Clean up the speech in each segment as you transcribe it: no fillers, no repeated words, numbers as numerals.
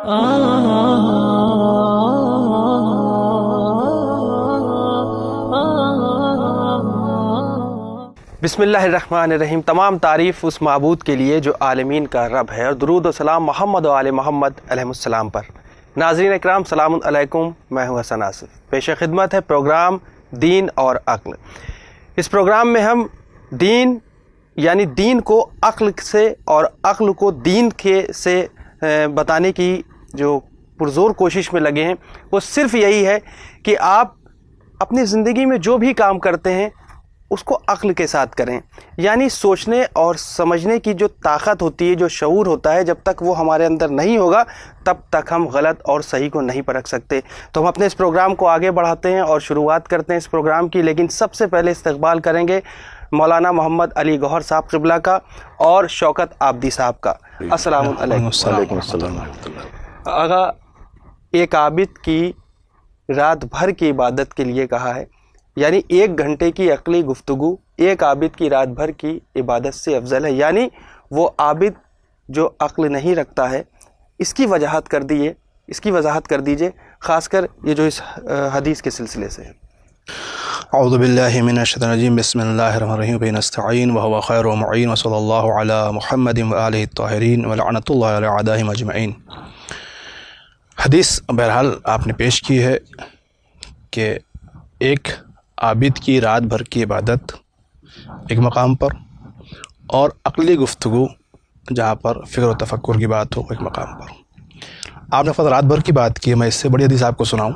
بسم اللہ الرحمن الرحیم۔ تمام تعریف اس معبود کے لیے جو عالمین کا رب ہے، اور درود و سلام محمد و آل محمد علیہ السلام پر۔ ناظرین اکرام، سلام علیکم، میں ہوں حسن آصف۔ پیش خدمت ہے پروگرام دین اور عقل۔ اس پروگرام میں ہم دین یعنی دین کو عقل سے اور عقل کو دین سے بتانے کی جو پرزور کوشش میں لگے ہیں، وہ صرف یہی ہے کہ آپ اپنی زندگی میں جو بھی کام کرتے ہیں اس کو عقل کے ساتھ کریں، یعنی سوچنے اور سمجھنے کی جو طاقت ہوتی ہے، جو شعور ہوتا ہے، جب تک وہ ہمارے اندر نہیں ہوگا تب تک ہم غلط اور صحیح کو نہیں پرکھ سکتے۔ تو ہم اپنے اس پروگرام کو آگے بڑھاتے ہیں اور شروعات کرتے ہیں اس پروگرام کی، لیکن سب سے پہلے استقبال کریں گے مولانا محمد علی گوہر صاحب قبلہ کا اور شوکت عابدی صاحب کا۔ السلام علیکم۔ وعلیکم السلام۔ آغا، ایک عابد کی رات بھر کی عبادت کے لیے کہا ہے، یعنی 1 گھنٹے کی عقلی گفتگو ایک عابد کی رات بھر کی عبادت سے افضل ہے، یعنی وہ عابد جو عقل نہیں رکھتا ہے، اس کی وضاحت کر دیجئے، خاص کر یہ جو اس حدیث کے سلسلے سے ہے۔ اعوذ باللہ من الشیطان الرجیم، بسم اللہ الرحمن الرحیم، بہ نستعین وهو خیر معین، وصلی اللہ علی محمد وآلہ الطاہرین ولعنۃ اللہ علی اعدائہم اجمعین۔ حدیث بہرحال آپ نے پیش کی ہے کہ ایک عابد کی رات بھر کی عبادت ایک مقام پر، اور عقلی گفتگو جہاں پر فکر و تفکر کی بات ہو ایک مقام پر۔ آپ نے رات بھر کی بات کی، میں اس سے بڑی حدیث آپ کو سناؤں۔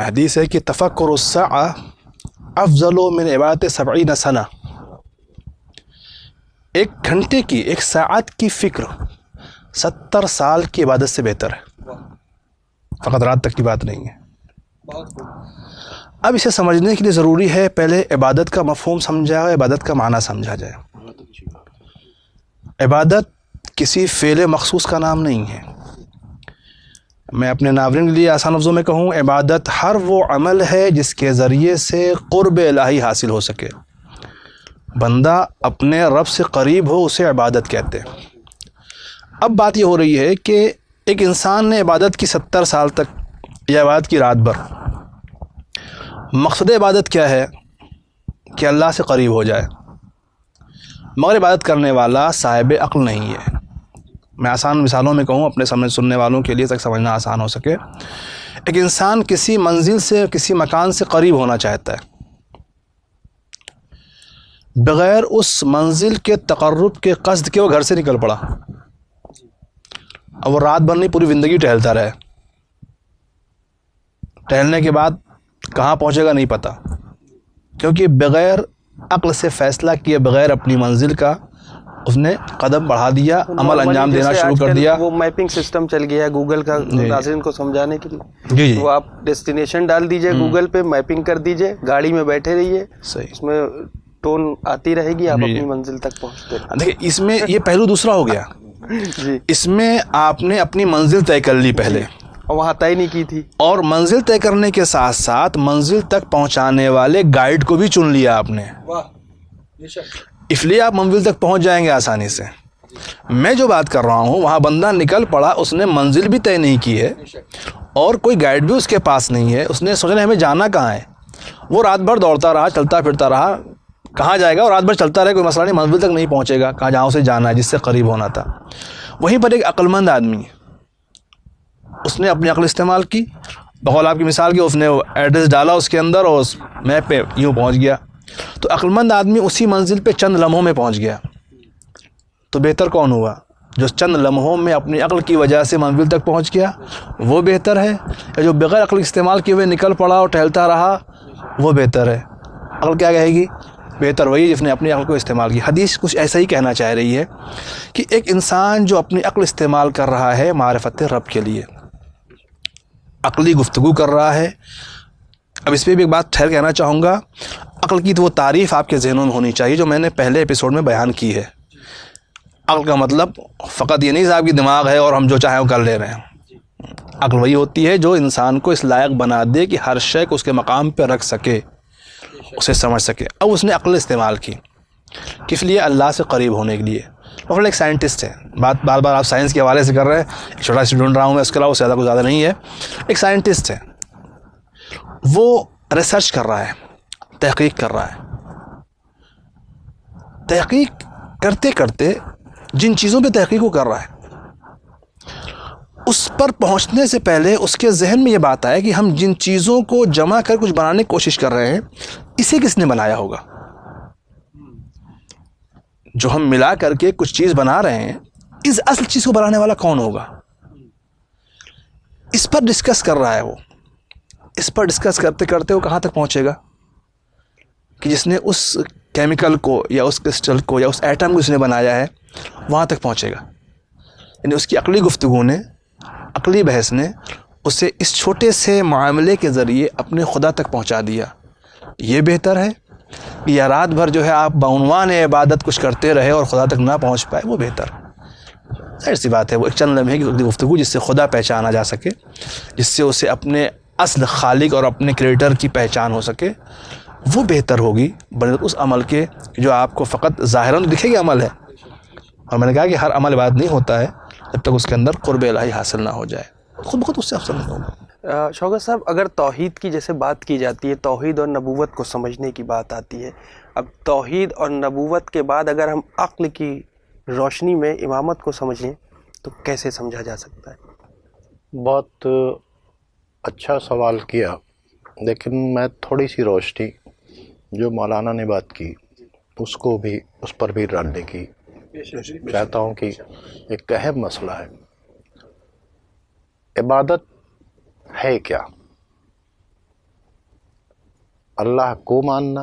حدیث ہے کہ تفکر الساعہ افضل من عبادت 70 سنہ۔ 1 گھنٹے کی، 1 ساعت کی فکر 70 سال کی عبادت سے بہتر ہے۔ فقط رات تک کی بات نہیں ہے۔ اب اسے سمجھنے کے لیے ضروری ہے پہلے عبادت کا مفہوم سمجھا جائے، عبادت کا معنی سمجھا جائے۔ عبادت کسی فعل مخصوص کا نام نہیں ہے۔ میں اپنے ناظرین کے لیے آسان لفظوں میں کہوں، عبادت ہر وہ عمل ہے جس کے ذریعے سے قرب الہی حاصل ہو سکے، بندہ اپنے رب سے قریب ہو، اسے عبادت کہتے ہیں۔ اب بات یہ ہو رہی ہے کہ ایک انسان نے عبادت کی 70 سال تک، یا عبادت کی رات بھر، مقصد عبادت کیا ہے؟ کہ اللہ سے قریب ہو جائے، مگر عبادت کرنے والا صاحب عقل نہیں ہے۔ میں آسان مثالوں میں کہوں اپنے سننے والوں کے لیے تک سمجھنا آسان ہو سکے۔ ایک انسان کسی منزل سے، کسی مکان سے قریب ہونا چاہتا ہے، بغیر اس منزل کے تقرب کے قصد کے وہ گھر سے نکل پڑا، اور وہ رات بھر نہیں پوری زندگی ٹہلتا رہے، ٹہلنے کے بعد کہاں پہنچے گا نہیں پتہ، کیونکہ بغیر عقل سے فیصلہ کیے بغیر اپنی منزل کا اس نے قدم بڑھا دیا، عمل انجام دینا شروع کر دیا۔ وہ میپنگ سسٹم چل گیا ہے گوگل کا، ناظرین کو سمجھانے کے لیے۔ جی وہ آپ ڈیسٹینیشن ڈال دیجئے گوگل پہ، میپنگ کر دیجئے، گاڑی میں بیٹھے رہیے، صحیح، اس میں ٹون آتی رہے گی، آپ اپنی منزل تک پہنچتے رہے۔ دیکھیں اس میں یہ پہلو دوسرا ہو گیا۔ جی، اس میں آپ نے اپنی منزل طے کر لی پہلے، اور وہاں طے نہیں کی تھی، اور منزل طے کرنے کے ساتھ ساتھ منزل تک پہنچانے والے گائیڈ کو بھی چن لیا آپ نے، اس لیے آپ منزل تک پہنچ جائیں گے آسانی سے۔ میں جو بات کر رہا ہوں، وہاں بندہ نکل پڑا، اس نے منزل بھی طے نہیں کی ہے اور کوئی گائیڈ بھی اس کے پاس نہیں ہے، اس نے سوچا ہمیں جانا کہاں ہے، وہ رات بھر دوڑتا رہا، چلتا پھرتا رہا، کہاں جائے گا، اور رات بھر چلتا رہے، کوئی مسئلہ نہیں، منزل تک نہیں پہنچے گا کہاں جہاں اسے جانا ہے، جس سے قریب ہونا تھا۔ وہیں پر ایک عقل مند آدمی ہے، اس نے اپنی عقل استعمال کی، بقول آپ کی مثال کی، اس نے ایڈریس ڈالا اس کے اندر اور اس میپ پہ یوں پہنچ گیا۔ تو عقل مند آدمی اسی منزل پہ چند لمحوں میں پہنچ گیا۔ تو بہتر کون ہوا؟ جو چند لمحوں میں اپنی عقل کی وجہ سے منزل تک پہنچ گیا، وہ بہتر ہے، یا جو بغیر عقل استعمال کیے ہوئے نکل پڑا اور ٹہلتا رہا، وہ بہتر ہے؟ عقل کیا کہے گی؟ بہتر وہی جس نے اپنی عقل کو استعمال کیا۔ حدیث کچھ ایسا ہی کہنا چاہ رہی ہے کہ ایک انسان جو اپنی عقل استعمال کر رہا ہے معرفت رب کے لیے، عقلی گفتگو کر رہا ہے۔ اب اس پہ بھی ایک بات ٹھہر کہنا چاہوں گا، عقل کی تو وہ تعریف آپ کے ذہنوں میں ہونی چاہیے جو میں نے پہلے ایپیسوڈ میں بیان کی ہے۔ عقل کا مطلب فقط یہ نہیں صاحب کی دماغ ہے اور ہم جو چاہیں وہ کر لے رہے ہیں۔ عقل وہی ہوتی ہے جو انسان کو اس لائق بنا دے کہ ہر شے کو اس کے مقام پہ رکھ سکے، اسے سمجھ سکے۔ اب اس نے عقل استعمال کی کس لیے؟ اللہ سے قریب ہونے کے لیے، اور ایک سائنٹسٹ ہے، بات بار بار آپ سائنس کے حوالے سے کر رہے ہیں، ایک چھوٹا سا ڈھونڈ رہا ہوں میں، اس کے علاوہ زیادہ کچھ زیادہ نہیں ہے. ایک سائنٹسٹ ہے، وہ ریسرچ کر رہا ہے، تحقیق کر رہا ہے. تحقیق کرتے کرتے جن چیزوں پہ تحقیق وہ کر رہا ہے، اس پر پہنچنے سے پہلے اس کے ذہن میں یہ بات آیا کہ ہم جن چیزوں کو جمع کر کچھ بنانے کی کوشش کر رہے ہیں، اسے کس نے بنایا ہوگا؟ جو ہم ملا کر کے کچھ چیز بنا رہے ہیں، اس اصل چیز کو بنانے والا کون ہوگا؟ اس پر ڈسکس کر رہا ہے وہ. اس پر ڈسکس کرتے کرتے وہ کہاں تک پہنچے گا کہ جس نے اس کیمیکل کو یا اس کرسٹل کو یا اس ایٹم کو جس نے بنایا ہے وہاں تک پہنچے گا. یعنی اس کی عقلی گفتگو نے، عقلی بحث نے اسے اس چھوٹے سے معاملے کے ذریعے اپنے خدا تک پہنچا دیا. یہ بہتر ہے یا رات بھر جو ہے آپ بعنوان عبادت کچھ کرتے رہے اور خدا تک نہ پہنچ پائے؟ وہ بہتر. ظاہر سی بات ہے وہ ایک چند لمحے کی گفتگو جس سے خدا پہچانا جا سکے، جس سے اسے اپنے اصل خالق اور اپنے کریٹر کی پہچان ہو سکے، وہ بہتر ہوگی بنسبت اس عمل کے جو آپ کو فقط ظاہراً دکھے گا عمل ہے. اور میں نے کہا کہ ہر عمل عبادت نہیں ہوتا ہے جب تک اس کے اندر قرب الہی حاصل نہ ہو جائے، خود بخود اس سے افضل نہیں ہوگا. شوکت صاحب، اگر توحید کی جیسے بات کی جاتی ہے، توحید اور نبوت کو سمجھنے کی بات آتی ہے، اب توحید اور نبوت کے بعد اگر ہم عقل کی روشنی میں امامت کو سمجھیں تو کیسے سمجھا جا سکتا ہے؟ بہت اچھا سوال کیا، لیکن میں تھوڑی سی روشنی جو مولانا نے بات کی اس پر بھی ڈالنے کی چاہتا ہوں کہ ایک اہم مسئلہ ہے. عبادت ہے کیا؟ اللہ کو ماننا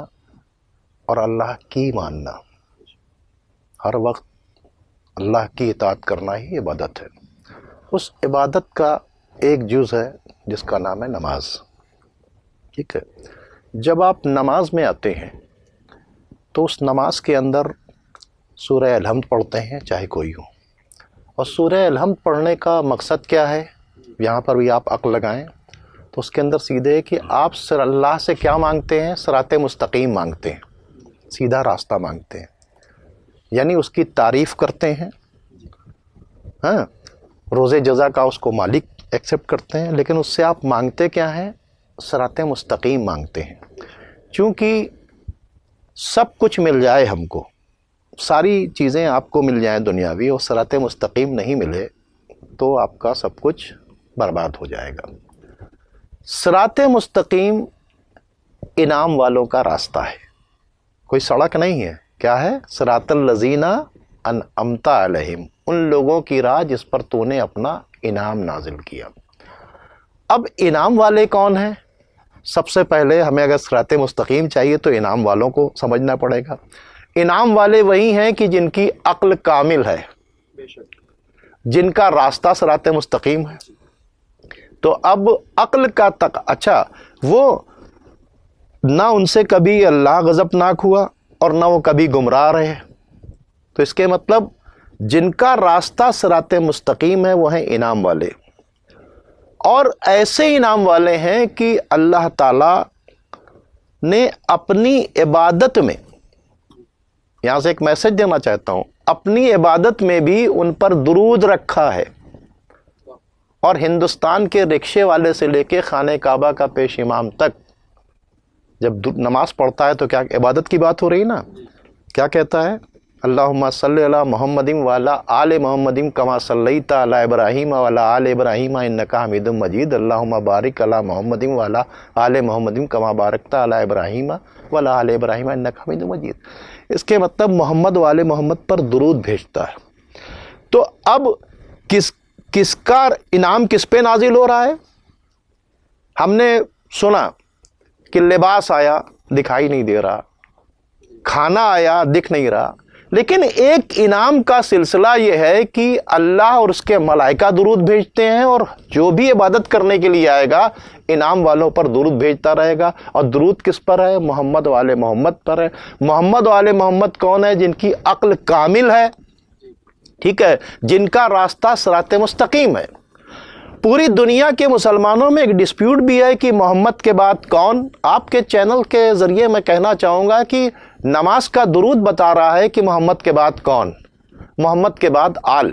اور اللہ کی ماننا، ہر وقت اللہ کی اطاعت کرنا ہی عبادت ہے. اس عبادت کا ایک جز ہے جس کا نام ہے نماز. ٹھیک ہے، جب آپ نماز میں آتے ہیں تو اس نماز کے اندر سورہ الحمد پڑھتے ہیں، چاہے کوئی ہو. اور سورہ الحمد پڑھنے کا مقصد کیا ہے؟ یہاں پر بھی آپ عقل لگائیں تو اس کے اندر سیدھے کہ آپ اللہ سے کیا مانگتے ہیں؟ صراط مستقیم مانگتے ہیں، سیدھا راستہ مانگتے ہیں. یعنی اس کی تعریف کرتے ہیں، ہاں، روز جزا کا اس کو مالک ایکسیپٹ کرتے ہیں، لیکن اس سے آپ مانگتے کیا ہیں؟ صراط مستقیم مانگتے ہیں. چونکہ سب کچھ مل جائے، ہم کو ساری چیزیں آپ کو مل جائیں دنیاوی، اور صراط مستقیم نہیں ملے تو آپ کا سب کچھ برباد ہو جائے گا. صراط مستقیم انعام والوں کا راستہ ہے، کوئی سڑک نہیں ہے. کیا ہے؟ صراط الذین انعمت علیہم، ان لوگوں کی راہ جس پر تو نے اپنا انعام نازل کیا. اب انعام والے کون ہیں؟ سب سے پہلے ہمیں اگر صراط مستقیم چاہیے تو انعام والوں کو سمجھنا پڑے گا. انعام والے وہی ہیں کہ جن کی عقل کامل ہے، جن کا راستہ صراط مستقیم ہے. تو اب عقل کا اچھا، وہ نہ ان سے کبھی اللہ غضبناک ہوا اور نہ وہ کبھی گمراہ رہے. تو اس کے مطلب جن کا راستہ صراط مستقیم ہے وہ ہیں انعام والے. اور ایسے انعام والے ہیں کہ اللہ تعالی نے اپنی عبادت میں، یہاں سے ایک میسج دینا چاہتا ہوں، اپنی عبادت میں بھی ان پر درود رکھا ہے. اور ہندوستان کے رکشے والے سے لے کے خانہ کعبہ کا پیش امام تک جب نماز پڑھتا ہے تو کیا عبادت کی بات ہو رہی نا؟ کیا کہتا ہے؟ اللہم صلی علی محمد وعلی آل محمد کما صلیت علی ابراہیم وعلی آل ابراہیم انک حمید مجید، اللہم بارک علی محمد وعلی آل محمد کما بارکت علی ابراہیم وعلی آل ابراہیم انک حمید مجید. اس کے مطلب محمد وعلی محمد پر درود بھیجتا ہے. تو اب کس کا انعام کس پہ نازل ہو رہا ہے؟ ہم نے سنا کہ لباس آیا، دکھائی نہیں دے رہا، کھانا آیا، دکھ نہیں رہا، لیکن ایک انعام کا سلسلہ یہ ہے کہ اللہ اور اس کے ملائکہ درود بھیجتے ہیں، اور جو بھی عبادت کرنے کے لیے آئے گا انعام والوں پر درود بھیجتا رہے گا. اور درود کس پر ہے؟ محمد والے محمد پر ہے. محمد والے محمد کون ہے؟ جن کی عقل کامل ہے، ٹھیک ہے، جن کا راستہ صراط مستقیم ہے. پوری دنیا کے مسلمانوں میں ایک ڈسپیوٹ بھی ہے کہ محمد کے بعد کون. آپ کے چینل کے ذریعے میں کہنا چاہوں گا کہ نماز کا درود بتا رہا ہے کہ محمد کے بعد کون. محمد کے بعد آل.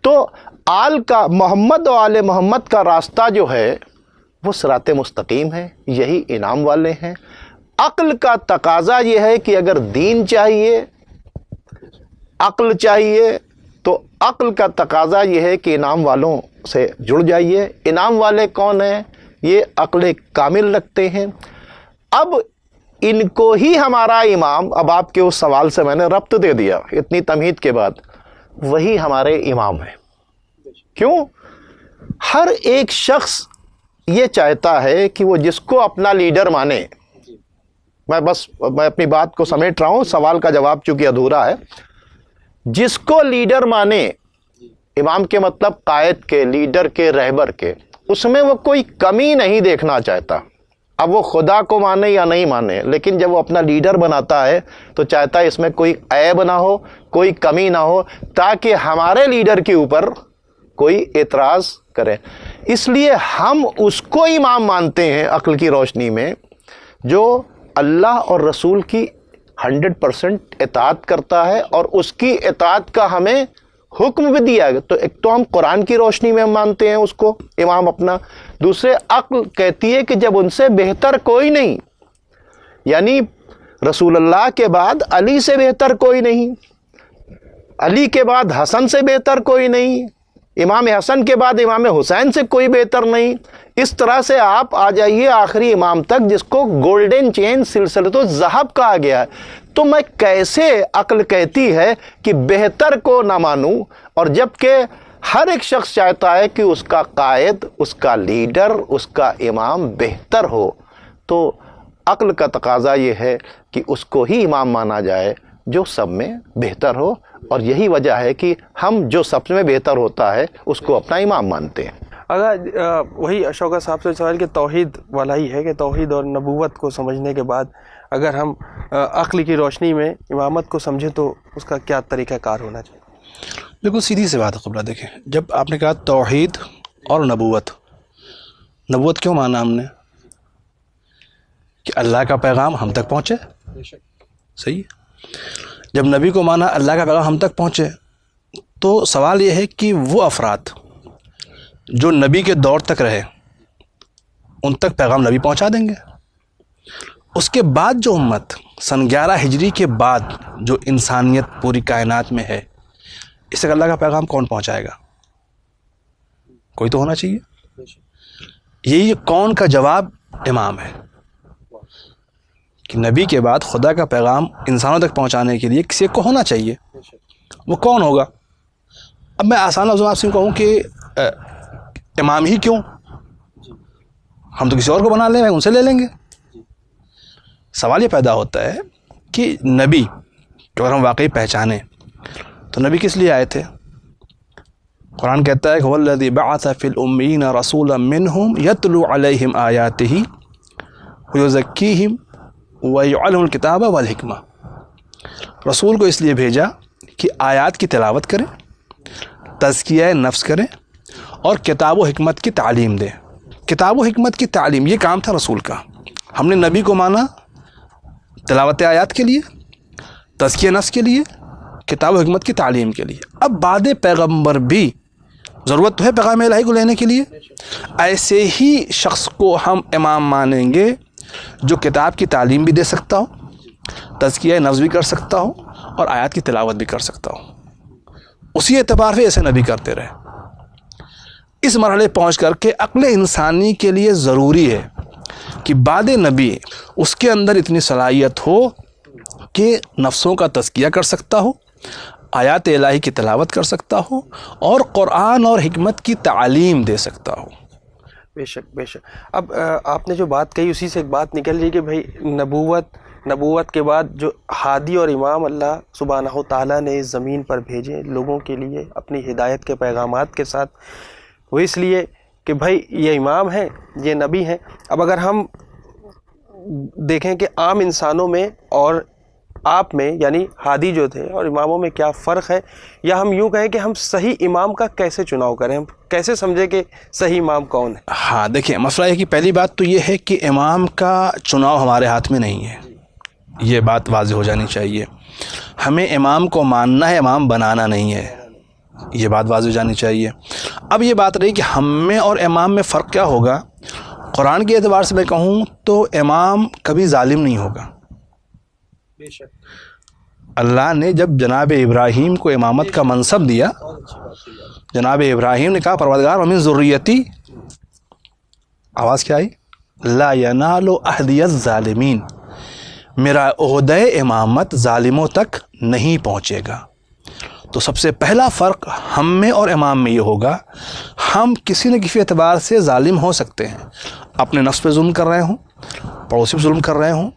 تو آل کا محمد و آل محمد کا راستہ جو ہے وہ صراط مستقیم ہے, یہی انعام والے ہیں. عقل کا تقاضا یہ ہے کہ اگر دین چاہیے, عقل چاہیے, تو عقل کا تقاضا یہ ہے کہ انعام والوں سے جڑ جائیے. انعام والے کون ہیں؟ یہ عقل کامل رکھتے ہیں. اب ان کو ہی ہمارا امام, اب آپ کے اس سوال سے میں نے ربط دے دیا اتنی تمہید کے بعد, وہی ہمارے امام ہیں. کیوں؟ ہر ایک شخص یہ چاہتا ہے کہ وہ جس کو اپنا لیڈر مانے. میں اپنی بات کو سمیٹ رہا ہوں, سوال کا جواب چونکہ ادھورا ہے. جس کو لیڈر مانے, امام کے مطلب قائد کے, لیڈر کے, رہبر کے, اس میں وہ کوئی کمی نہیں دیکھنا چاہتا. اب وہ خدا کو مانے یا نہیں مانے, لیکن جب وہ اپنا لیڈر بناتا ہے تو چاہتا ہے اس میں کوئی عیب نہ ہو, کوئی کمی نہ ہو, تاکہ ہمارے لیڈر کے اوپر کوئی اعتراض کرے. اس لیے ہم اس کو امام مانتے ہیں عقل کی روشنی میں جو اللہ اور رسول کی 100% اطاعت کرتا ہے, اور اس کی اطاعت کا ہمیں حکم بھی دیا ہے. تو ایک تو ہم قرآن کی روشنی میں ہم مانتے ہیں اس کو امام اپنا. دوسرے, عقل کہتی ہے کہ جب ان سے بہتر کوئی نہیں, یعنی رسول اللہ کے بعد علی سے بہتر کوئی نہیں, علی کے بعد حسن سے بہتر کوئی نہیں, امام حسن کے بعد امام حسین سے کوئی بہتر نہیں. اس طرح سے آپ آ جائیے آخری امام تک جس کو گولڈن چین سلسلۃ الذہب کہا گیا ہے. تو میں کیسے, عقل کہتی ہے کہ بہتر کو نہ مانوں, اور جبکہ ہر ایک شخص چاہتا ہے کہ اس کا قائد, اس کا لیڈر, اس کا امام بہتر ہو. تو عقل کا تقاضا یہ ہے کہ اس کو ہی امام مانا جائے جو سب میں بہتر ہو, اور یہی وجہ ہے کہ ہم جو سب میں بہتر ہوتا ہے اس کو اپنا امام مانتے ہیں. اگر وہی شوکت صاحب سے سوال کہ توحید والا ہی ہے کہ توحید اور نبوت کو سمجھنے کے بعد اگر ہم عقل کی روشنی میں امامت کو سمجھیں تو اس کا کیا طریقہ کار ہونا چاہیے؟ بالکل سیدھی سی بات ہے قبلہ. دیکھیں, جب آپ نے کہا توحید اور نبوت, نبوت کیوں مانا ہم نے؟ کہ اللہ کا پیغام ہم تک پہنچے. صحیح. جب نبی کو مانا اللہ کا پیغام ہم تک پہنچے, تو سوال یہ ہے کہ وہ افراد جو نبی کے دور تک رہے ان تک پیغام نبی پہنچا دیں گے. اس کے بعد جو امت سن 11 ہجری کے بعد جو انسانیت پوری کائنات میں ہے, اس تک اللہ کا پیغام کون پہنچائے گا؟ کوئی تو ہونا چاہیے. یہی کون کا جواب امام ہے کہ نبی کے بعد خدا کا پیغام انسانوں تک پہنچانے کے لیے کسی کو ہونا چاہیے. وہ کون ہوگا؟ اب میں آسان لفظوں میں آپ سے کہوں کہ امام ہی کیوں, ہم تو کسی اور کو بنا لیں, ان سے لے لیں گے. سوال یہ پیدا ہوتا ہے کہ نبی جو اگر ہم واقعی پہچانیں تو نبی کس لیے آئے تھے؟ قرآن کہتا ہے کہ وَالَّذِي بَعَثَ فِي الْأُمِّيِّينَ رَسُولًا مِّنْهُمْ يَتْلُو عَلَيْهِمْ آيَاتِهِ وَيُزَكِّيهِمْ وَيُعَلِّمُهُمُ الْكِتَابَ وَالْحِكْمَةَ. رسول کو اس لیے بھیجا کہ آیات کی تلاوت کریں, تزکیہ نفس کریں, اور کتاب و حکمت کی تعلیم دیں. کتاب و حکمت کی تعلیم یہ کام تھا رسول کا. ہم نے نبی کو مانا تلاوت آیات کے لیے, تزکیہ نفس کے لیے, کتاب و حکمت کی تعلیم کے لیے. اب بعد پیغمبر بھی ضرورت تو ہے پیغام الہی کو لینے کے لیے. ایسے ہی شخص کو ہم امام مانیں گے جو کتاب کی تعلیم بھی دے سکتا ہو, تزکیہ نفس بھی کر سکتا ہو, اور آیات کی تلاوت بھی کر سکتا ہو. اسی اعتبار سے ایسے نبی کرتے رہے. اس مرحلے پہنچ کر کے عقل انسانی کے لیے ضروری ہے کہ بعد نبی اس کے اندر اتنی صلاحیت ہو کہ نفسوں کا تزکیہ کر سکتا ہو, آیات الہی کی تلاوت کر سکتا ہو, اور قرآن اور حکمت کی تعلیم دے سکتا ہو. بے شک بے شک. اب آپ نے جو بات کہی اسی سے ایک بات نکل رہی کہ بھائی نبوت کے بعد جو ہادی اور امام اللہ سبحانہ و تعالیٰ نے اس زمین پر بھیجے لوگوں کے لیے اپنی ہدایت کے پیغامات کے ساتھ, وہ اس لیے کہ بھائی یہ امام ہیں, یہ نبی ہیں. اب اگر ہم دیکھیں کہ عام انسانوں میں اور آپ میں یعنی ہادی جو تھے اور اماموں میں کیا فرق ہے, یا ہم یوں کہیں کہ ہم صحیح امام کا کیسے چناؤ کریں, ہم کیسے سمجھیں کہ صحیح امام کون ہے؟ ہاں دیکھیں, مسئلہ ہے کہ پہلی بات تو یہ ہے کہ امام کا چناؤ ہمارے ہاتھ میں نہیں ہے. یہ بات واضح ہو جانی چاہیے. ہمیں امام کو ماننا ہے، امام بنانا نہیں ہے، یہ بات واضح ہو جانی چاہیے. اب یہ بات رہی کہ ہم میں اور امام میں فرق کیا ہوگا. قرآن کے اعتبار سے میں کہوں تو امام کبھی ظالم نہیں ہوگا. اللہ نے جب جناب ابراہیم کو امامت کا منصب دیا، جناب ابراہیم نے کہا پروردگار ومن ذریتی، آواز کیا آئی؟ لا ینال عہدی الظالمین، میرا عہدہ امامت ظالموں تک نہیں پہنچے گا. تو سب سے پہلا فرق ہم میں اور امام میں یہ ہوگا، ہم کسی نہ کسی اعتبار سے ظالم ہو سکتے ہیں. اپنے نفس پہ ظلم کر رہے ہوں، پڑوسی پہ ظلم کر رہے ہوں،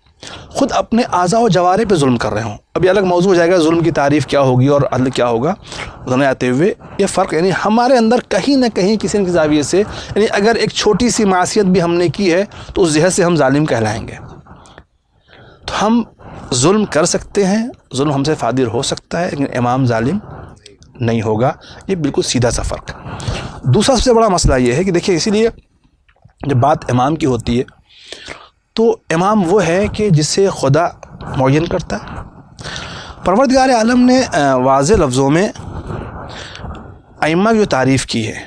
خود اپنے اعضاء و جوارح پہ ظلم کر رہے ہوں. ابھی الگ موضوع ہو جائے گا ظلم کی تعریف کیا ہوگی اور عدل کیا ہوگا. ظلم آتے ہوئے یہ فرق یعنی ہمارے اندر کہیں نہ کہیں کسی نہ کسی زاویے سے، یعنی اگر ایک چھوٹی سی معصیت بھی ہم نے کی ہے تو اس جہت سے ہم ظالم کہلائیں گے. تو ہم ظلم کر سکتے ہیں، ظلم ہم سے صادر ہو سکتا ہے، لیکن امام ظالم نہیں ہوگا. یہ بالکل سیدھا سا فرق. دوسرا سب سے بڑا مسئلہ یہ ہے کہ دیکھیں، اسی لیے جب بات امام کی ہوتی ہے تو امام وہ ہے کہ جسے خدا معین کرتا ہے. پروردگار عالم نے واضح لفظوں میں ائمہ کی جو تعریف کی ہے،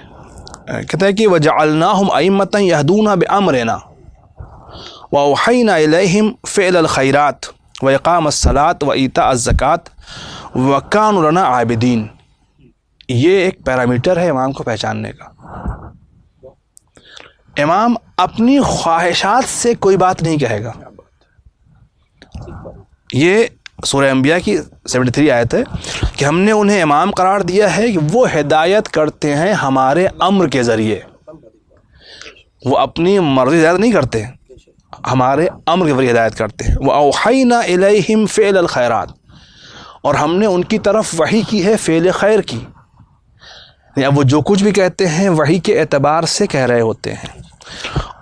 کہتا ہے کہ وَجَعَلْنَاهُمْ أَئِمَّةً يَهْدُونَ بِأَمْرِنَا وَأَوْحَيْنَا إِلَيْهِمْ فِعْلَ الْخَيْرَاتِ وَإِقَامَ الصَّلَاةِ وَإِيتَاءَ الزَّكَاةِ وَكَانُوا لَنَا عَابِدِينَ. یہ ایک پیرامیٹر ہے امام کو پہچاننے کا. امام اپنی خواہشات سے کوئی بات نہیں کہے گا. یہ سورہ انبیاء کی 73 آیت ہے کہ ہم نے انہیں امام قرار دیا ہے کہ وہ ہدایت کرتے ہیں ہمارے امر کے ذریعے. وہ اپنی مرضی ہدایت نہیں کرتے، ہمارے امر کے ذریعے ہدایت کرتے ہیں. وَأَوْحَيْنَا إِلَيْهِمْ فِعْلَ الْخَيْرَاتِ، اور ہم نے ان کی طرف وحی کی ہے فعل خیر کی. اب وہ جو کچھ بھی کہتے ہیں وحی کے اعتبار سے کہہ رہے ہوتے ہیں.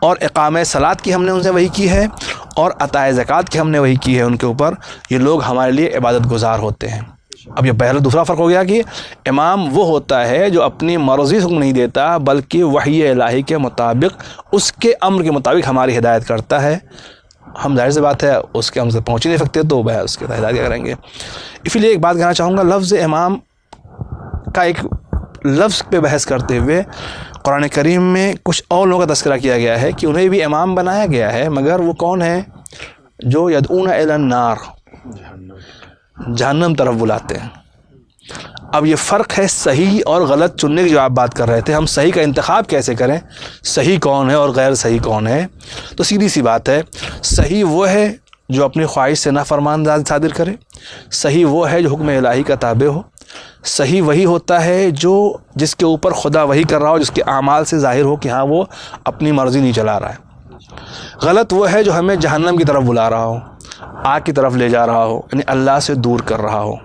اور اقامہ صلاۃ کی ہم نے ان سے وحی کی ہے، اور عطائے زکوٰۃ کی ہم نے وحی کی ہے ان کے اوپر. یہ لوگ ہمارے لیے عبادت گزار ہوتے ہیں. اب یہ پہلا دوسرا فرق ہو گیا کہ امام وہ ہوتا ہے جو اپنی مرضی سے حکم نہیں دیتا بلکہ وحی الہی کے مطابق، اس کے امر کے مطابق ہماری ہدایت کرتا ہے. ہم ظاہر سی بات ہے اس کے ہم سے پہنچ ہی نہیں سکتے تو اس کے ہدایت کیا کریں گے. اسی لیے ایک بات کہنا چاہوں گا، لفظ امام کا ایک لفظ پہ بحث کرتے ہوئے قرآن کریم میں کچھ اور لوگوں کا تذکرہ کیا گیا ہے کہ انہیں بھی امام بنایا گیا ہے، مگر وہ کون ہیں؟ جو یدعون الی النار، جہنم طرف بلاتے ہیں. اب یہ فرق ہے صحیح اور غلط چننے کی جو آپ بات کر رہے تھے. ہم صحیح کا انتخاب کیسے کریں، صحیح کون ہے اور غیر صحیح کون ہے؟ تو سیدھی سی بات ہے، صحیح وہ ہے جو اپنی خواہش سے نافرمان صادر کرے، صحیح وہ ہے جو حکم الہی کا تابع ہو، صحیح وہی ہوتا ہے جو جس کے اوپر خدا وہی کر رہا ہو، جس کے اعمال سے ظاہر ہو کہ ہاں وہ اپنی مرضی نہیں چلا رہا ہے. غلط وہ ہے جو ہمیں جہنم کی طرف بلا رہا ہو، آگ کی طرف لے جا رہا ہو، یعنی اللہ سے دور کر رہا ہو.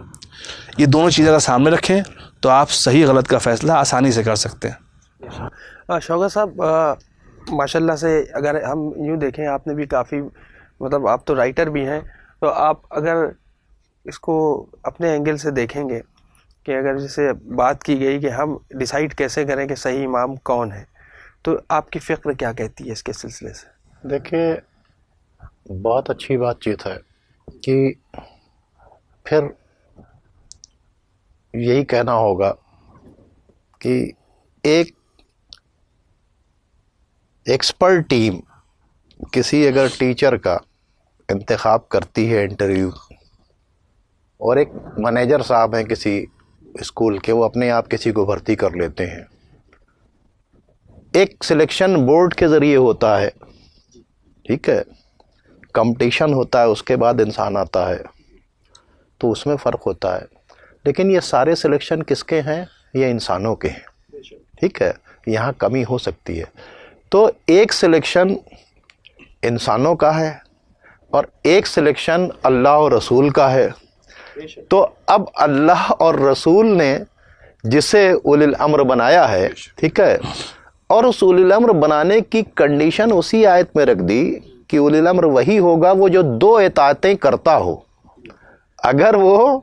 یہ دونوں چیزیں اگر سامنے رکھیں تو آپ صحیح غلط کا فیصلہ آسانی سے کر سکتے ہیں. شوکت صاحب، ماشاءاللہ سے اگر ہم یوں دیکھیں، آپ نے بھی کافی مطلب آپ تو رائٹر بھی ہیں، تو آپ اگر اس کو اپنے اینگل سے دیکھیں گے کہ اگر جیسے بات کی گئی کہ ہم ڈیسائیڈ کیسے کریں کہ صحیح امام کون ہے، تو آپ کی فکر کیا کہتی ہے اس کے سلسلے سے؟ دیکھیں، بہت اچھی بات چیت ہے کہ پھر یہی کہنا ہوگا کہ ایک ایکسپرٹ ٹیم کسی اگر ٹیچر کا انتخاب کرتی ہے انٹرویو، اور ایک مینیجر صاحب ہیں کسی اسکول کے، وہ اپنے آپ کسی کو بھرتی کر لیتے ہیں، ایک سلیکشن بورڈ کے ذریعے ہوتا ہے، ٹھیک ہے، کمپٹیشن ہوتا ہے، اس کے بعد انسان آتا ہے، تو اس میں فرق ہوتا ہے. لیکن یہ سارے سلیکشن کس کے ہیں؟ یہ انسانوں کے ہیں، ٹھیک ہے. یہاں کمی ہو سکتی ہے. تو ایک سلیکشن انسانوں کا ہے اور ایک سلیکشن اللہ اور رسول کا ہے. تو اب اللہ اور رسول نے جسے اولی الامر بنایا ہے، ٹھیک ہے، اور اس اولی الامر بنانے کی کنڈیشن اسی آیت میں رکھ دی کہ اولی الامر وہی ہوگا وہ جو دو اطاعتیں کرتا ہو. اگر وہ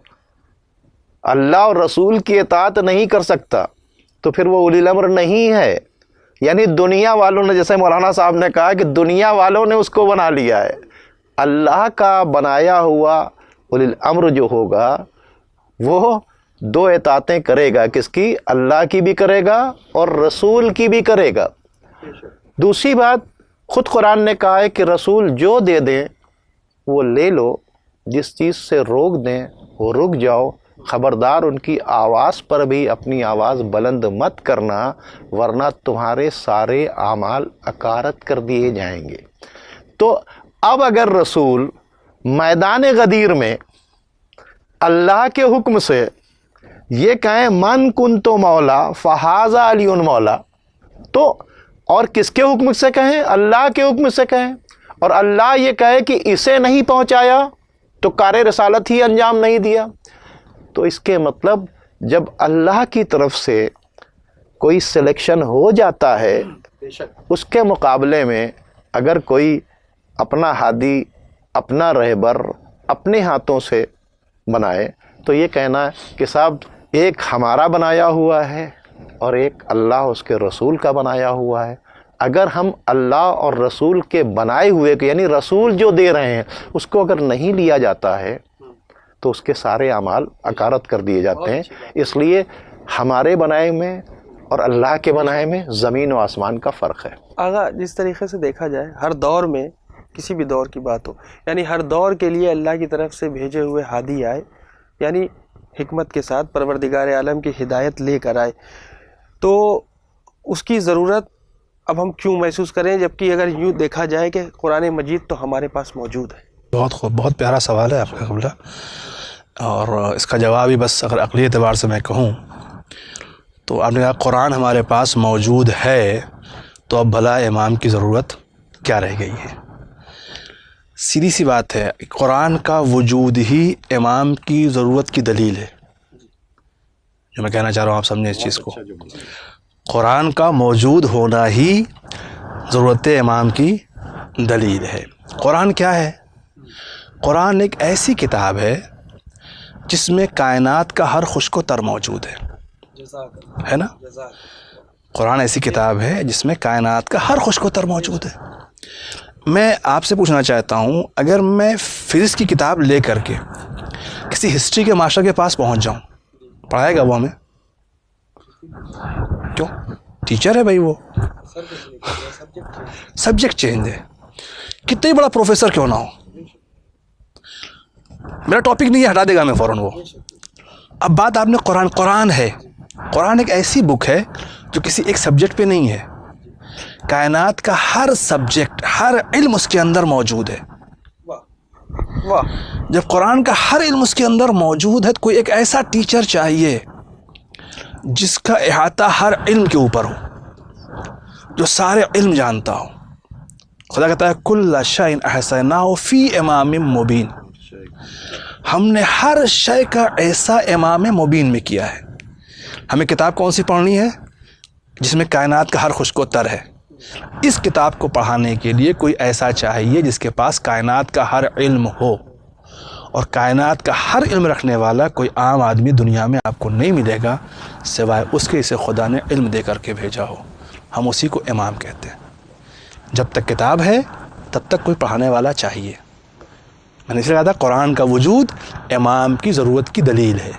اللہ اور رسول کی اطاعت نہیں کر سکتا تو پھر وہ اولی الامر نہیں ہے. یعنی دنیا والوں نے، جیسے مولانا صاحب نے کہا کہ دنیا والوں نے اس کو بنا لیا ہے، اللہ کا بنایا ہوا اولی الامر جو ہوگا وہ دو اطاعتیں کرے گا. کس کی؟ اللہ کی بھی کرے گا اور رسول کی بھی کرے گا. دوسری بات، خود قرآن نے کہا ہے کہ رسول جو دے دیں وہ لے لو، جس چیز سے روک دیں وہ رک جاؤ. خبردار ان کی آواز پر بھی اپنی آواز بلند مت کرنا، ورنہ تمہارے سارے اعمال اکارت کر دیے جائیں گے. تو اب اگر رسول میدان غدیر میں اللہ کے حکم سے یہ کہیں من کنتو مولا فہذا علی مولا، تو اور کس کے حکم سے کہیں؟ اللہ کے حکم سے کہیں. اور اللہ یہ کہے کہ اسے نہیں پہنچایا تو کار رسالت ہی انجام نہیں دیا. تو اس کے مطلب جب اللہ کی طرف سے کوئی سلیکشن ہو جاتا ہے، اس کے مقابلے میں اگر کوئی اپنا ہادی، اپنا رہبر اپنے ہاتھوں سے بنائے تو یہ کہنا کہ صاحب ایک ہمارا بنایا ہوا ہے اور ایک اللہ اس کے رسول کا بنایا ہوا ہے. اگر ہم اللہ اور رسول کے بنائے ہوئے کو، یعنی رسول جو دے رہے ہیں، اس کو اگر نہیں لیا جاتا ہے تو اس کے سارے اعمال اکارت کر دیے جاتے ہیں. اس لیے ہمارے بنائے میں اور اللہ کے بنائے میں زمین و آسمان کا فرق ہے. آغا جس طریقے سے دیکھا جائے ہر دور میں، کسی بھی دور کی بات ہو، یعنی ہر دور کے لیے اللہ کی طرف سے بھیجے ہوئے ہادی آئے، یعنی حکمت کے ساتھ پروردگار عالم کی ہدایت لے کر آئے. تو اس کی ضرورت اب ہم کیوں محسوس کریں، جبکہ اگر یوں دیکھا جائے کہ قرآن مجید تو ہمارے پاس موجود ہے؟ بہت خوب، بہت پیارا سوال ہے آپ کا قبلہ، اور اس کا جواب ہی بس اگر عقلی اعتبار سے میں کہوں تو آپ نے کہا قرآن ہمارے پاس موجود ہے، تو اب بھلا امام کی ضرورت کیا رہ گئی ہے؟ سیدھی سی بات ہے، قرآن کا وجود ہی امام کی ضرورت کی دلیل ہے. جو میں کہنا چاہ رہا ہوں آپ سمجھیں اس چیز کو. قرآن کا موجود ہونا ہی ضرورت امام کی دلیل ہے. قرآن کیا ہے؟ قرآن ایک ایسی کتاب ہے جس میں کائنات کا ہر خشک و تر موجود ہے نا؟ قرآن ایسی کتاب ہے جس میں کائنات کا ہر خشک و تر موجود ہے. میں آپ سے پوچھنا چاہتا ہوں، اگر میں فزکس کی کتاب لے کر کے کسی ہسٹری کے ماسٹر کے پاس پہنچ جاؤں، پڑھائے گا وہ ہمیں؟ کیوں؟ ٹیچر ہے بھائی، وہ سبجیکٹ چینج ہے. کتنا ہی بڑا پروفیسر کیوں نہ ہو، میرا ٹاپک نہیں ہے، ہٹا دے گا میں فوراً وہ. اب بات آپ نے قرآن ہے. قرآن ایک ایسی بک ہے جو کسی ایک سبجیکٹ پہ نہیں ہے. کائنات کا ہر سبجیکٹ، ہر علم اس کے اندر موجود ہے. جب قرآن کا ہر علم اس کے اندر موجود ہے تو کوئی ایک ایسا ٹیچر چاہیے جس کا احاطہ ہر علم کے اوپر ہو، جو سارے علم جانتا ہو. خدا کہتا ہے کل شیء احصیناہ فی امام مبین. ہم نے ہر شے کا ایسا امام مبین میں کیا ہے. ہمیں کتاب کون سی پڑھنی ہے؟ جس میں کائنات کا ہر خشک و تر ہے. اس کتاب کو پڑھانے کے لیے کوئی ایسا چاہیے جس کے پاس کائنات کا ہر علم ہو. اور کائنات کا ہر علم رکھنے والا کوئی عام آدمی دنیا میں آپ کو نہیں ملے گا سوائے اس کے اسے خدا نے علم دے کر کے بھیجا ہو. ہم اسی کو امام کہتے ہیں. جب تک کتاب ہے تب تک کوئی پڑھانے والا چاہیے. میں نے اس لیے کہا تھا قرآن کا وجود امام کی ضرورت کی دلیل ہے.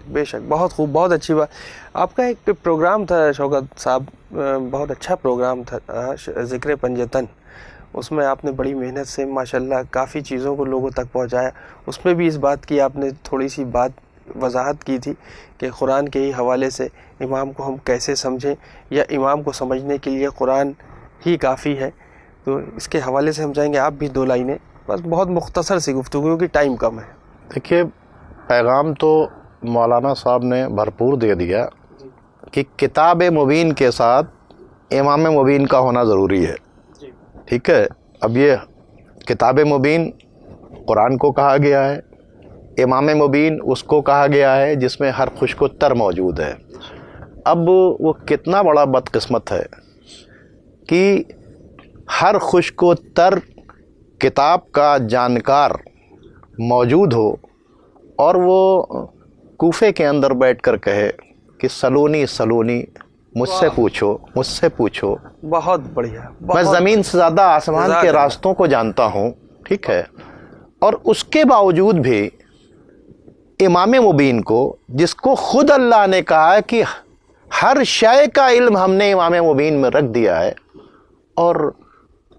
بے شک، بہت خوب، بہت اچھی بات. آپ کا ایک پروگرام تھا شوکت صاحب، بہت اچھا پروگرام تھا، ذکر پنجتن. اس میں آپ نے بڑی محنت سے ماشاءاللہ کافی چیزوں کو لوگوں تک پہنچایا. اس میں بھی اس بات کی آپ نے تھوڑی سی بات وضاحت کی تھی کہ قرآن کے ہی حوالے سے امام کو ہم کیسے سمجھیں، یا امام کو سمجھنے کے لیے قرآن ہی کافی ہے. تو اس کے حوالے سے ہم چاہیں گے آپ بھی دو لائنیں، بس بہت مختصر سی گفتگو کیونکہ ٹائم کم ہے. دیکھیے، پیغام تو مولانا صاحب نے بھرپور دے دیا کہ کتاب مبین کے ساتھ امام مبین کا ہونا ضروری ہے. ٹھیک ہے، اب یہ کتاب مبین قرآن کو کہا گیا ہے، امام مبین اس کو کہا گیا ہے جس میں ہر خشک و تر موجود ہے. اب وہ کتنا بڑا بدقسمت ہے کہ ہر خشک و تر کتاب کا جانکار موجود ہو اور وہ کوفے کے اندر بیٹھ کر کہے کہ سلونی سلونی، مجھ سے پوچھو، مجھ سے پوچھو. بہت بڑھیا. میں زمین سے زیادہ آسمان کے راستوں کو جانتا ہوں، ٹھیک ہے. اور اس کے باوجود بھی امام مبین کو، جس کو خود اللہ نے کہا ہے کہ ہر شے کا علم ہم نے امام مبین میں رکھ دیا ہے، اور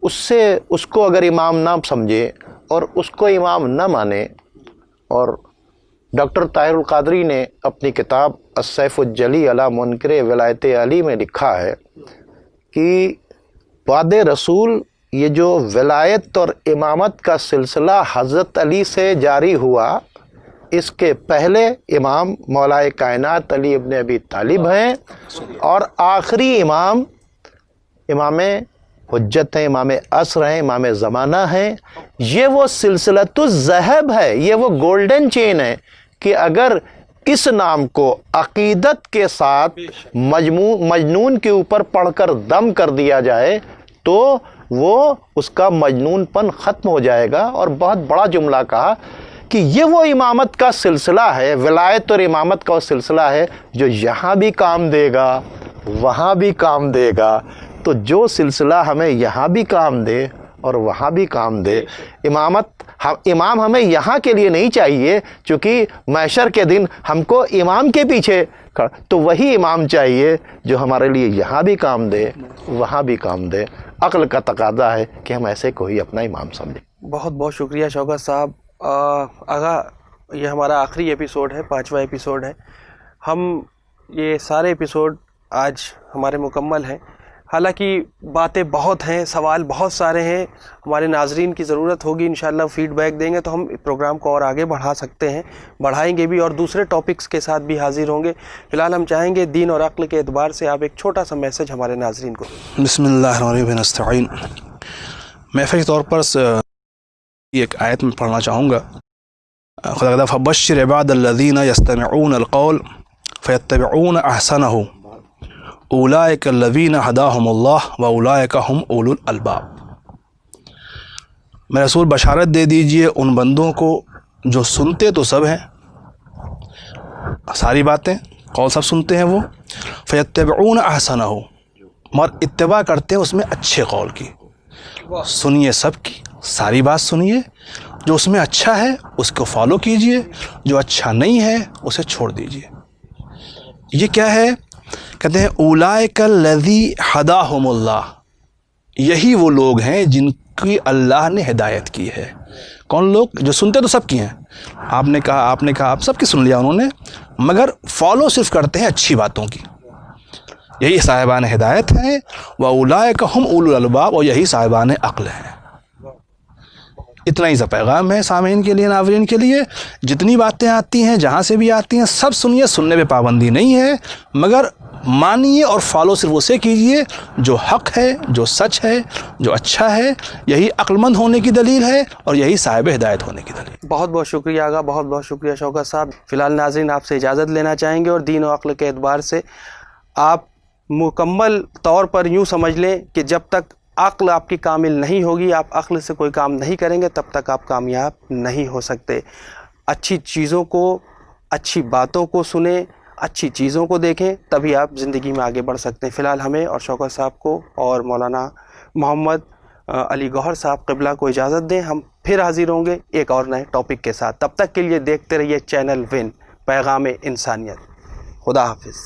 اس کو اگر امام نہ سمجھے اور اس کو امام نہ مانے. اور ڈاکٹر طاہر القادری نے اپنی کتاب السیف الجلی علی منکر ولایت علی میں لکھا ہے کہ بعد رسول یہ جو ولایت اور امامت کا سلسلہ حضرت علی سے جاری ہوا، اس کے پہلے امام مولائے کائنات علی ابن ابی طالب ہیں، اور آخری امام حجت ہیں، امام عصر ہیں، امام زمانہ ہیں. یہ وہ سلسلۃ الذہب ہے، یہ وہ گولڈن چین ہے کہ اگر اس نام کو عقیدت کے ساتھ مجنون کے اوپر پڑھ کر دم کر دیا جائے تو وہ اس کا مجنون پن ختم ہو جائے گا. اور بہت بڑا جملہ کہا کہ یہ وہ امامت کا سلسلہ ہے، ولایت اور امامت کا وہ سلسلہ ہے جو یہاں بھی کام دے گا وہاں بھی کام دے گا. تو جو سلسلہ ہمیں یہاں بھی کام دے اور وہاں بھی کام دے، امام ہمیں یہاں کے لیے نہیں چاہیے، چونکہ محشر کے دن ہم کو امام کے پیچھے تو وہی امام چاہیے جو ہمارے لیے یہاں بھی کام دے وہاں بھی کام دے. عقل کا تقاضا ہے کہ ہم ایسے کو ہی اپنا امام سمجھیں. بہت بہت شکریہ شوکت صاحب. آغا یہ ہمارا آخری ایپیسوڈ ہے، 5واں ایپیسوڈ ہے. ہم یہ سارے ایپیسوڈ آج ہمارے مکمل ہیں. حالانکہ باتیں بہت ہیں، سوال بہت سارے ہیں، ہمارے ناظرین کی ضرورت ہوگی، انشاءاللہ فیڈ بیک دیں گے تو ہم پروگرام کو اور آگے بڑھا سکتے ہیں، بڑھائیں گے بھی، اور دوسرے ٹاپکس کے ساتھ بھی حاضر ہوں گے. فی الحال ہم چاہیں گے دین اور عقل کے اعتبار سے آپ ایک چھوٹا سا میسج ہمارے ناظرین کو دیں. بسم اللہ الرحمن الرحیم نستعین. میں فی طور پر ایک آیت میں پڑھنا چاہوں گا. خدا کہتا ہے فبشر عباد الذین یستمعون القول فیتبعون احسنہ اولئک الذین ہداہم اللہ واولئک ہم اولو الالباب. میں رسول بشارت دے دیجئے ان بندوں کو جو سنتے تو سب ہیں، ساری باتیں قول سب سنتے ہیں وہ، فیتبعون احسنہ، مگر اتباع کرتے ہیں اس میں اچھے قول کی. سنیے سب کی، ساری بات سنیے، جو اس میں اچھا ہے اس کو فالو کیجئے، جو اچھا نہیں ہے اسے چھوڑ دیجئے. یہ کیا ہے؟ کہتے ہیں اولئک الذی ہداہم اللہ، یہی وہ لوگ ہیں جن کی اللہ نے ہدایت کی ہے. کون لوگ؟ جو سنتے تو سب کی ہیں، آپ نے کہا آپ سب کی سن لیا انہوں نے، مگر فالو صرف کرتے ہیں اچھی باتوں کی. یہی صاحبان ہدایت ہیں. واولئک ہم اولو الالباب، اور یہی صاحبان عقل ہیں. اتنا ہی سا پیغام ہے سامعین کے لیے، ناظرین کے لیے. جتنی باتیں آتی ہیں جہاں سے بھی آتی ہیں سب سنیے، سننے پہ پابندی نہیں ہے، مگر مانیے اور فالو صرف اسے کیجئے جو حق ہے، جو سچ ہے، جو اچھا ہے. یہی عقل مند ہونے کی دلیل ہے اور یہی صاحب ہدایت ہونے کی دلیل. بہت بہت شکریہ آغا، بہت بہت شکریہ شوکت صاحب. فی الحال ناظرین آپ سے اجازت لینا چاہیں گے، اور دین و عقل کے اعتبار سے آپ مکمل طور پر یوں سمجھ لیں کہ جب تک عقل آپ کی کامل نہیں ہوگی، آپ عقل سے کوئی کام نہیں کریں گے، تب تک آپ کامیاب نہیں ہو سکتے. اچھی چیزوں کو، اچھی باتوں کو سنیں، اچھی چیزوں کو دیکھیں، تبھی آپ زندگی میں آگے بڑھ سکتے ہیں. فی الحال ہمیں اور شوکت صاحب کو اور مولانا محمد علی گوہر صاحب قبلہ کو اجازت دیں. ہم پھر حاضر ہوں گے ایک اور نئے ٹاپک کے ساتھ. تب تک کے لیے دیکھتے رہیے چینل ون، پیغام انسانیت. خدا حافظ.